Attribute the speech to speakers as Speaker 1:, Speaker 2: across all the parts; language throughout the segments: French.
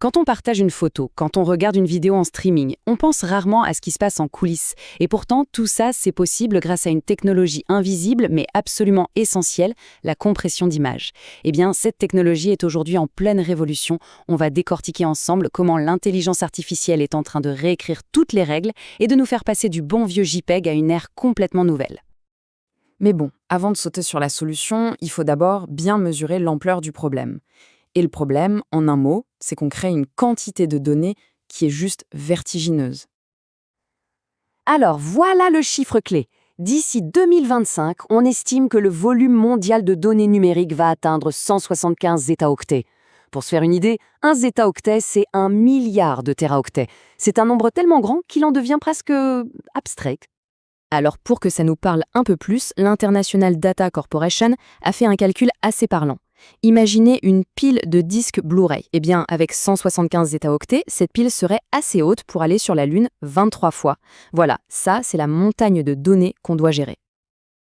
Speaker 1: Quand on partage une photo, quand on regarde une vidéo en streaming, on pense rarement à ce qui se passe en coulisses. Et pourtant, tout ça, c'est possible grâce à une technologie invisible mais absolument essentielle, la compression d'images. Eh bien, cette technologie est aujourd'hui en pleine révolution. On va décortiquer ensemble comment l'intelligence artificielle est en train de réécrire toutes les règles et de nous faire passer du bon vieux JPEG à une ère complètement nouvelle.
Speaker 2: Mais bon, avant de sauter sur la solution, il faut d'abord bien mesurer l'ampleur du problème. Et le problème, en un mot, c'est qu'on crée une quantité de données qui est juste vertigineuse.
Speaker 3: Alors voilà le chiffre clé. D'ici 2025, on estime que le volume mondial de données numériques va atteindre 175 zétaoctets. Pour se faire une idée, un zétaoctet, c'est 1 milliard de téraoctets. C'est un nombre tellement grand qu'il en devient presque abstrait.
Speaker 2: Alors pour que ça nous parle un peu plus, l'International Data Corporation a fait un calcul assez parlant. Imaginez une pile de disques Blu-ray. Eh bien, avec 175 zétaoctets, cette pile serait assez haute pour aller sur la Lune 23 fois. Voilà, ça, c'est la montagne de données qu'on doit gérer.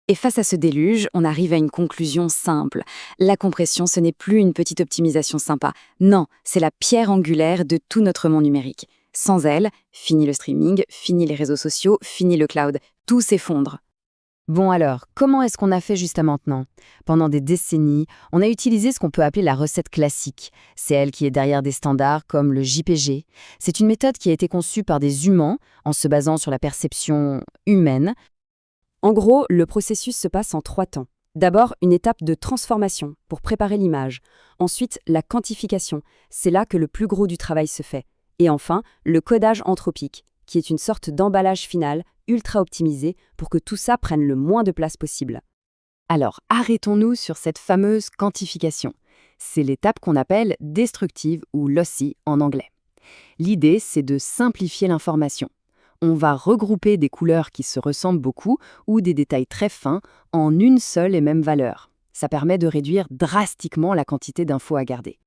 Speaker 1: Et face à ce déluge, on arrive à une conclusion simple. La compression, ce n'est plus une petite optimisation sympa. Non, c'est la pierre angulaire de tout notre monde numérique. Sans elle, fini le streaming, fini les réseaux sociaux, fini le cloud. Tout s'effondre.
Speaker 2: Bon alors, comment est-ce qu'on a fait jusqu'à maintenant? Pendant des décennies, on a utilisé ce qu'on peut appeler la recette classique. C'est elle qui est derrière des standards comme le JPG. C'est une méthode qui a été conçue par des humains en se basant sur la perception humaine.
Speaker 3: En gros, le processus se passe en 3 temps. D'abord, une étape de transformation pour préparer l'image. Ensuite, la quantification. C'est là que le plus gros du travail se fait. Et enfin, le codage anthropique, qui est une sorte d'emballage final ultra optimisé pour que tout ça prenne le moins de place possible.
Speaker 2: Alors, arrêtons-nous sur cette fameuse quantification. C'est l'étape qu'on appelle destructive ou lossy en anglais. L'idée, c'est de simplifier l'information. On va regrouper des couleurs qui se ressemblent beaucoup ou des détails très fins en une seule et même valeur. Ça permet de réduire drastiquement la quantité d'infos à garder.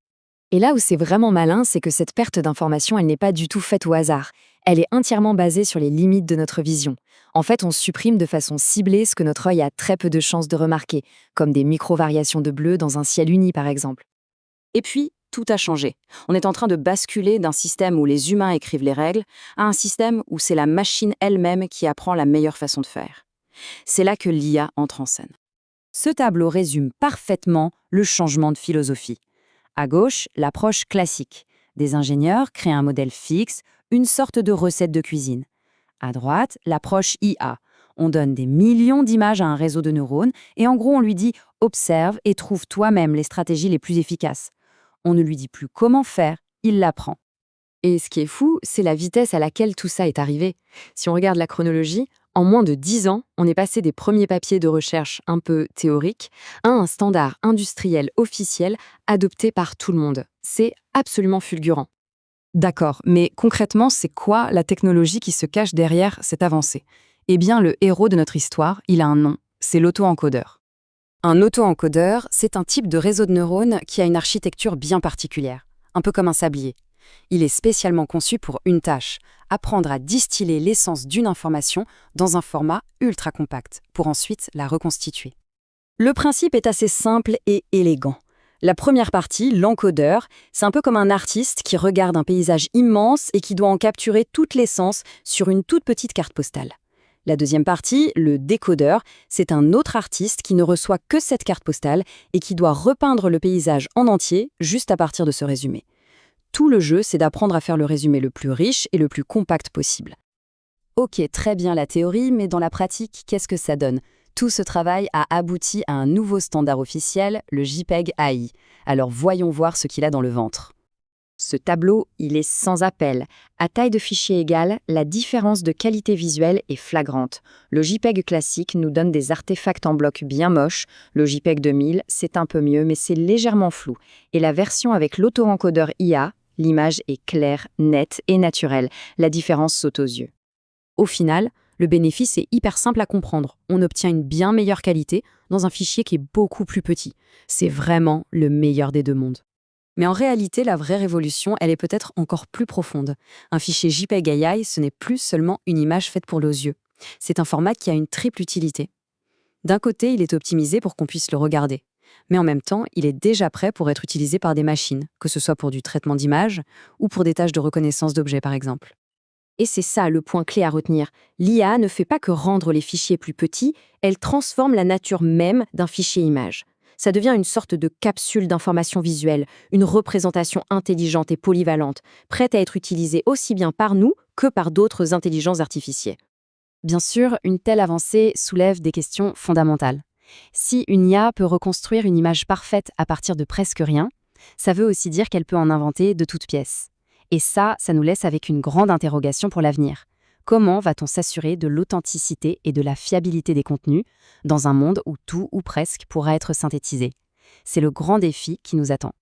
Speaker 2: Et là où c'est vraiment malin, c'est que cette perte d'information, elle n'est pas du tout faite au hasard. Elle est entièrement basée sur les limites de notre vision. En fait, on supprime de façon ciblée ce que notre œil a très peu de chances de remarquer, comme des micro-variations de bleu dans un ciel uni par exemple.
Speaker 1: Et puis, tout a changé. On est en train de basculer d'un système où les humains écrivent les règles à un système où c'est la machine elle-même qui apprend la meilleure façon de faire. C'est là que l'IA entre en scène. Ce tableau résume parfaitement le changement de philosophie. À gauche, l'approche classique. Des ingénieurs créent un modèle fixe, une sorte de recette de cuisine. À droite, l'approche IA. On donne des millions d'images à un réseau de neurones et en gros, on lui dit « observe et trouve toi-même les stratégies les plus efficaces ». On ne lui dit plus comment faire, il l'apprend.
Speaker 2: Et ce qui est fou, c'est la vitesse à laquelle tout ça est arrivé. Si on regarde la chronologie, en moins de 10 ans, on est passé des premiers papiers de recherche un peu théoriques à un standard industriel officiel adopté par tout le monde. C'est absolument fulgurant. D'accord, mais concrètement, c'est quoi la technologie qui se cache derrière cette avancée? Eh bien, le héros de notre histoire, il a un nom, c'est l'auto-encodeur.
Speaker 1: Un auto-encodeur, c'est un type de réseau de neurones qui a une architecture bien particulière, un peu comme un sablier. Il est spécialement conçu pour une tâche, apprendre à distiller l'essence d'une information dans un format ultra compact, pour ensuite la reconstituer. Le principe est assez simple et élégant. La première partie, l'encodeur, c'est un peu comme un artiste qui regarde un paysage immense et qui doit en capturer toute l'essence sur une toute petite carte postale. La deuxième partie, le décodeur, c'est un autre artiste qui ne reçoit que cette carte postale et qui doit repeindre le paysage en entier juste à partir de ce résumé. Tout le jeu, c'est d'apprendre à faire le résumé le plus riche et le plus compact possible. Ok, très bien la théorie, mais dans la pratique, qu'est-ce que ça donne? Tout ce travail a abouti à un nouveau standard officiel, le JPEG AI. Alors voyons voir ce qu'il a dans le ventre. Ce tableau, il est sans appel. À taille de fichier égale, la différence de qualité visuelle est flagrante. Le JPEG classique nous donne des artefacts en bloc bien moches. Le JPEG 2000, c'est un peu mieux, mais c'est légèrement flou. Et la version avec l'auto-encodeur IA, l'image est claire, nette et naturelle. La différence saute aux yeux. Au final, le bénéfice est hyper simple à comprendre. On obtient une bien meilleure qualité dans un fichier qui est beaucoup plus petit. C'est vraiment le meilleur des deux mondes. Mais en réalité, la vraie révolution, elle est peut-être encore plus profonde. Un fichier JPEG AI, ce n'est plus seulement une image faite pour les yeux. C'est un format qui a une triple utilité. D'un côté, il est optimisé pour qu'on puisse le regarder. Mais en même temps, il est déjà prêt pour être utilisé par des machines, que ce soit pour du traitement d'images ou pour des tâches de reconnaissance d'objets par exemple.
Speaker 3: Et c'est ça le point clé à retenir. L'IA ne fait pas que rendre les fichiers plus petits, elle transforme la nature même d'un fichier image. Ça devient une sorte de capsule d'information visuelle, une représentation intelligente et polyvalente, prête à être utilisée aussi bien par nous que par d'autres intelligences artificielles.
Speaker 1: Bien sûr, une telle avancée soulève des questions fondamentales. Si une IA peut reconstruire une image parfaite à partir de presque rien, ça veut aussi dire qu'elle peut en inventer de toutes pièces. Et ça nous laisse avec une grande interrogation pour l'avenir. Comment va-t-on s'assurer de l'authenticité et de la fiabilité des contenus dans un monde où tout ou presque pourra être synthétisé? C'est le grand défi qui nous attend.